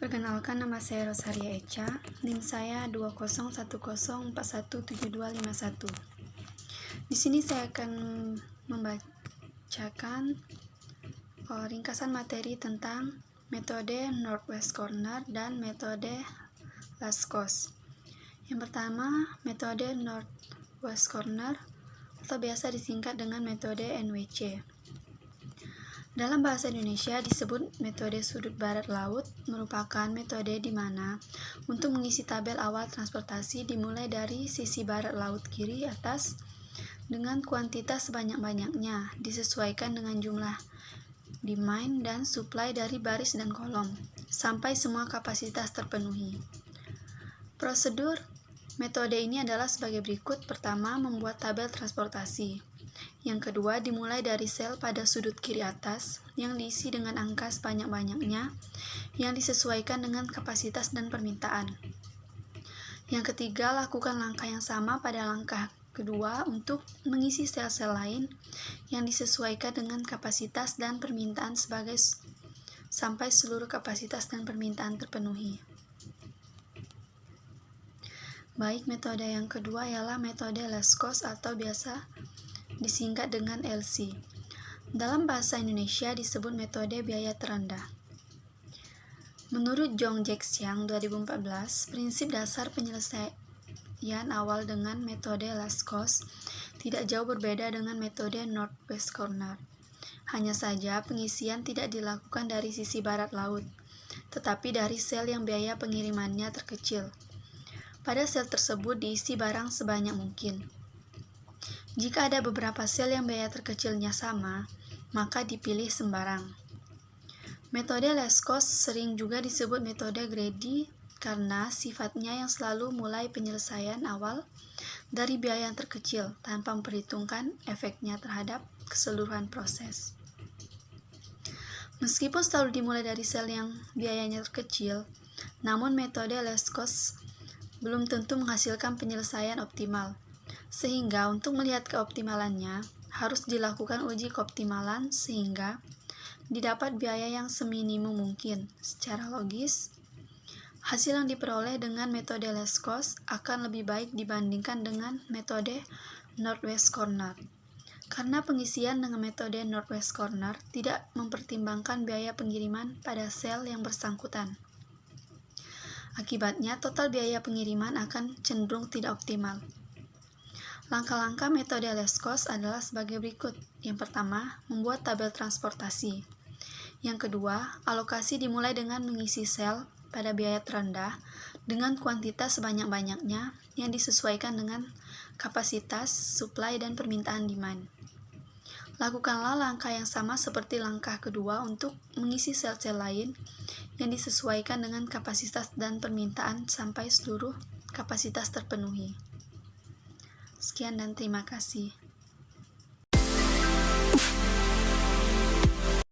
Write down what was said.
Perkenalkan, nama saya Rosaria Echa, NIM saya 201041717251. Di sini saya akan membacakan ringkasan materi tentang metode Northwest Corner dan metode Laskos. Yang pertama, metode Northwest Corner atau biasa disingkat dengan metode NWC. Dalam bahasa Indonesia disebut metode sudut barat laut, merupakan metode di mana untuk mengisi tabel awal transportasi dimulai dari sisi barat laut kiri atas dengan kuantitas sebanyak-banyaknya disesuaikan dengan jumlah demand dan supply dari baris dan kolom sampai semua kapasitas terpenuhi. Prosedur metode ini adalah sebagai berikut. Pertama, membuat tabel transportasi. Yang kedua, dimulai dari sel pada sudut kiri atas yang diisi dengan angka sebanyak-banyaknya yang disesuaikan dengan kapasitas dan permintaan. Yang ketiga, lakukan langkah yang sama pada langkah kedua untuk mengisi sel-sel lain yang disesuaikan dengan kapasitas dan permintaan sampai seluruh kapasitas dan permintaan terpenuhi. Baik, metode yang kedua ialah metode Laskos atau biasa disingkat dengan LC. Dalam bahasa Indonesia disebut metode biaya terendah. Menurut Jong Jack Siang 2014, prinsip dasar penyelesaian awal dengan metode Laskos tidak jauh berbeda dengan metode Northwest Corner. Hanya saja pengisian tidak dilakukan dari sisi barat laut, tetapi dari sel yang biaya pengirimannya terkecil. Pada sel tersebut diisi barang sebanyak mungkin. Jika ada beberapa sel yang biaya terkecilnya sama, maka dipilih sembarang. Metode Laskos sering juga disebut metode greedy karena sifatnya yang selalu mulai penyelesaian awal dari biaya yang terkecil tanpa memperhitungkan efeknya terhadap keseluruhan proses. Meskipun selalu dimulai dari sel yang biayanya terkecil, namun metode Laskos belum tentu menghasilkan penyelesaian optimal. Sehingga untuk melihat keoptimalannya, harus dilakukan uji keoptimalan sehingga didapat biaya yang seminimum mungkin. Secara logis, hasil yang diperoleh dengan metode Laskos akan lebih baik dibandingkan dengan metode Northwest Corner. Karena pengisian dengan metode Northwest Corner tidak mempertimbangkan biaya pengiriman pada sel yang bersangkutan. Akibatnya, total biaya pengiriman akan cenderung tidak optimal. Langkah-langkah metode Laskos adalah sebagai berikut. Yang pertama, membuat tabel transportasi. Yang kedua, alokasi dimulai dengan mengisi sel pada biaya terendah dengan kuantitas sebanyak-banyaknya yang disesuaikan dengan kapasitas, supply, dan permintaan demand. Lakukanlah langkah yang sama seperti langkah kedua untuk mengisi sel-sel lain yang disesuaikan dengan kapasitas dan permintaan sampai seluruh kapasitas terpenuhi. Sekian dan terima kasih.